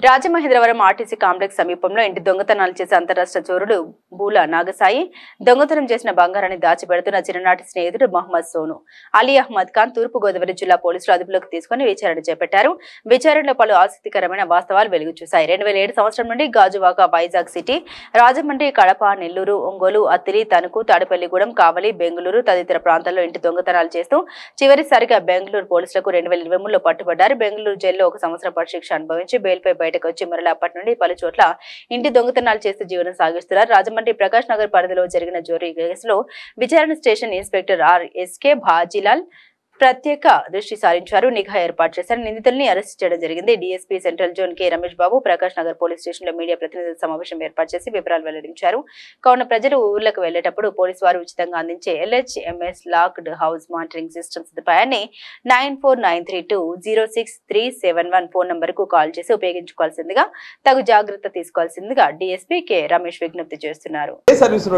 Rajamahendravaram RTC complex సమీపంలో ఇంటి దొంగతనాలు చేసే అంతరాష్ట్ర చోరుడు బూల నాగసాయి దొంగతనం చేసిన బంగారాన్ని దాచిపెడుతున్న చిన్ననాటి స్నేహితుడు మహమ్మద్ సోను అలీ అహ్మద్ ఖాన్ తూర్పు గోదావరి జిల్లా పోలీసులు అదుపులోకి తీసుకుని విచారణ చేపట్టారు. విచారణలో పలు ఆసక్తికరమైన వాస్తవాలు వెలుగు చూశాయి. 2007 సంవత్సరం నుండి గాజువాక, వైజాగ్ సిటీ, రాజమండ్రి, కడప, నెల్లూరు, ఒంగోలు, అత్తిలి, తణుకు, తాడేపల్లిగూడెం, కావలి, బెంగళూరు తదితర ప్రాంతాల్లో ఇంటి దొంగతనాలు చేస్తూ చివరిసారిగా బెంగళూరు పోలీసులకు 2023లో పట్టుబడ్డారు. బెంగళూరు జైల్లో 1 సంవత్సరం పాటు శిక్ష అనుభవించి బెయిల్పై బయటకు వచ్చి మరలా అప్పటి నుండి పలు చోట్ల ఇంటి దొంగతనాలు చేస్తూ జీవనం సాగిస్తున్నారు. రాజమండ్రి ప్రకాష్ నగర్ పరిధిలో జరిగిన జోరీ కేసులో విచారణ స్టేషన్ ఇన్స్పెక్టర్ ఆర్ఎస్కే భాజీలాల్ ప్రత్యేక దృష్టి సారించారు. నిఘా ఏర్పాటు చేశారు. నిందితుల్ని అరెస్ట్ చేయడం జరిగింది. DSP central zone K Ramesh Babu Prakash Nagar police station లో మీడియా ప్రతినిధుల సమావేశం ఏర్పాటు చేసి వివరాలు వెల్లడించారు. కావున ప్రజలు ఊర్లకు వెళ్లేటప్పుడు పోలీసు వారు ఉచితంగా అందించే LHMS locked house monitoring system సదుపాయాన్ని 9493206371 ఫోన్ నంబర్ కు కాల్ చేసి ఉపయోగించుకోవాల్సిందిగా తగు జాగ్రత్త తీసుకోవాల్సిందిగా డీఎస్పీ కె రమేష్ విజ్ఞప్తి చేస్తున్నారు. సర్వీస్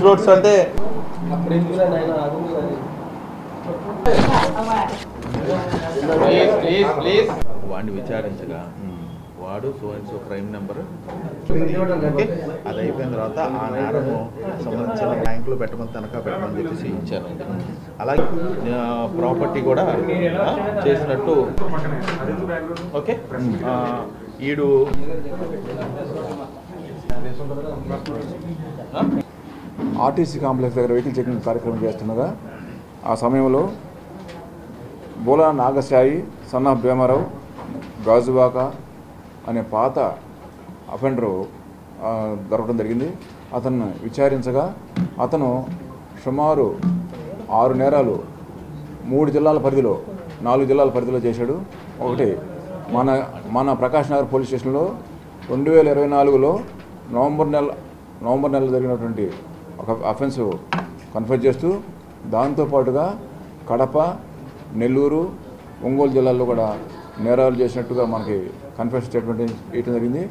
రోడ్స్ అంటే వాడిని విచారించగా వాడు సో క్రైమ్ నెంబర్ అది అయిపోయిన తర్వాత ఆ నేరము సంబంధించిన బ్యాంకులో పెట్టమని తనఖా పెట్టమని చెప్పేసి ఇచ్చాను. అలాగే ప్రాపర్టీ కూడా చేసినట్టు ఓకే. ఈడు ఆర్టీసీ కాంప్లెక్స్ దగ్గర వెహికల్ చెకింగ్ కార్యక్రమం చేస్తుండగా ఆ సమయంలో బోలా నాగసాయి, సన్ ఆఫ్ భీమారావు, గాజువాక అనే పాత అఫెండరు దొరకడం జరిగింది. అతను విచారించగా అతను సుమారు 6 నేరాలు 3 జిల్లాల పరిధిలో 4 జిల్లాల పరిధిలో చేశాడు. ఒకటి మన ప్రకాష్ నగర్ పోలీస్ స్టేషన్లో 2024లో నవంబర్ నెలలో జరిగినటువంటి ఒక అఫెన్స్ కన్ఫర్మ్ చేస్తూ దాంతోపాటుగా కడప, నెల్లూరు, ఒంగోలు జిల్లాల్లో కూడా నేరాలు చేసినట్టుగా మనకి కన్ఫెషన్ స్టేట్మెంట్ ఇవ్వడం జరిగింది.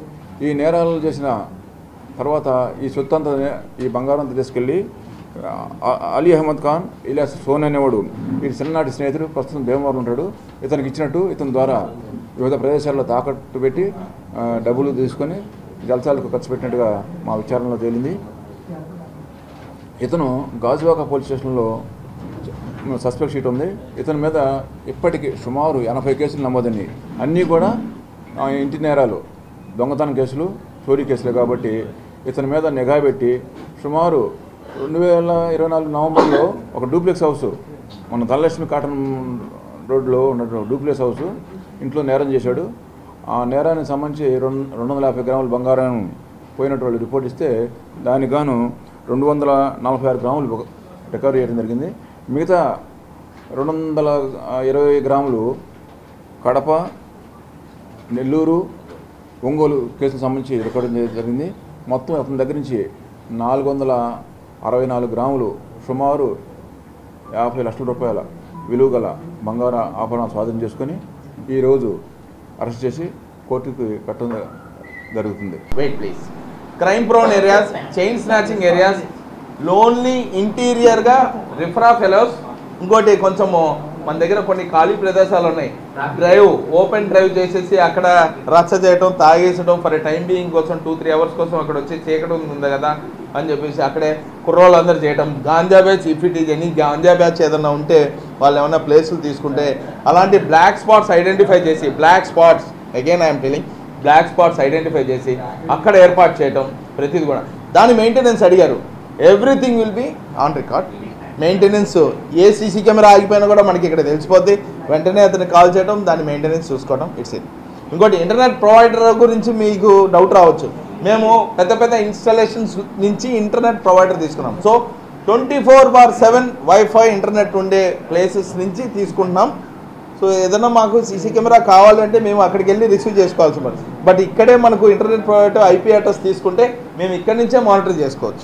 ఈ నేరాలు చేసిన తర్వాత ఈ సొత్తు అంతా ఈ బంగారం అంతా తీసుకెళ్ళి అలీ అహ్మద్ ఖాన్ ఇలా సోన్ అనేవాడు ఈ చిన్ననాటి స్నేహితుడు ప్రస్తుతం భీమవరం ఉంటాడు. ఇతనికి ఇచ్చినట్టు ఇతని ద్వారా వివిధ ప్రదేశాల్లో తాకట్టు పెట్టి డబ్బులు తీసుకొని జల్సాలకు ఖర్చు పెట్టినట్టుగా మా విచారణలో తేలింది. ఇతను గాజువాక పోలీస్ స్టేషన్లో సస్పెక్ట్ షీట్ ఉంది. ఇతని మీద ఇప్పటికీ సుమారు 80 కేసులు నమోదైనాయి. అన్నీ కూడా ఇంటి నేరాలు, దొంగతనం కేసులు, చోరీ కేసులు. కాబట్టి ఇతని మీద నిఘా పెట్టి సుమారు 2024 నవంబర్లో ఒక డూప్లెక్స్ హౌస్ మన ధనలక్ష్మి కాటన్ రోడ్లో ఉన్న డూప్లెక్స్ హౌస్ ఇంట్లో నేరం చేశాడు. ఆ నేరానికి సంబంధించి 250 గ్రాముల బంగారం పోయినట్టు వాళ్ళు రిపోర్ట్ ఇస్తే దానికి గాను 246 గ్రాములు రికవరీ చేయడం జరిగింది. మిగతా 220 గ్రాములు కడప, నెల్లూరు, ఒంగోలు కేసులకు సంబంధించి రికవరీ జరిగింది. మొత్తం అతని దగ్గర నుంచి 464 గ్రాములు సుమారు 50 లక్షల రూపాయల విలువ గల బంగార ఆభరణాలు స్వాధీనం చేసుకొని ఈరోజు అరెస్ట్ చేసి కోర్టుకు కట్టడం జరుగుతుంది. Wait please. Crime prone areas, chain snatching areas, lonely ఇంటీరియర్గా రిఫరా ఫెలోస్, ఇంకోటి కొంచెము మన దగ్గర కొన్ని ఖాళీ ప్రదేశాలు ఉన్నాయి. ఓపెన్ డ్రైవ్ చేసేసి అక్కడ రచ్చ చేయటం, తాగేసడం ఫర్ టైం బీయింగ్ కోసం 2-3 అవర్స్ కోసం అక్కడ వచ్చి చీకడం ఉంది కదా అని చెప్పేసి అక్కడే కుర్రోళ్ళందరూ చేయటం. Ganja batch, if it is any ganja batch ఏదన్నా ఉంటే వాళ్ళు ఏమైనా ప్లేసులు తీసుకుంటే అలాంటి బ్లాక్ స్పాట్స్ ఐడెంటిఫై చేసి బ్లాక్ స్పాట్స్ ఐడెంటిఫై చేసి అక్కడ ఏర్పాటు చేయటం ప్రతిది కూడా. దాని మెయింటెనెన్స్ అడిగారు. Everything will be on record. Maintenance ఏ సీసీ కెమెరా ఆగిపోయినా కూడా మనకి ఇక్కడ తెలిసిపోద్ది. వెంటనే అతనికి కాల్ చేయడం, దాని మెయింటెనెన్స్ చూసుకోవడం. It's it. ఇంకోటి ఇంటర్నెట్ ప్రొవైడర్ గురించి మీకు డౌట్ రావచ్చు. మేము పెద్ద ఇన్స్టాలేషన్స్ నుంచి ఇంటర్నెట్ ప్రొవైడర్ తీసుకున్నాం. సో 24/7 వైఫై ఇంటర్నెట్ ఉండే ప్లేసెస్ నుంచి తీసుకుంటున్నాం. సో ఏదైనా మాకు సీసీ కెమెరా కావాలంటే మేము అక్కడికి వెళ్ళి రిసీవ్ చేసుకోవాల్సి ఉంటుంది. బట్ ఇక్కడే మనకు ఇంటర్నెట్ ప్రొవైడర్ IP అడ్రస్ తీసుకుంటే మేము ఇక్కడి నుంచే మానిటర్ చేసుకోవచ్చు.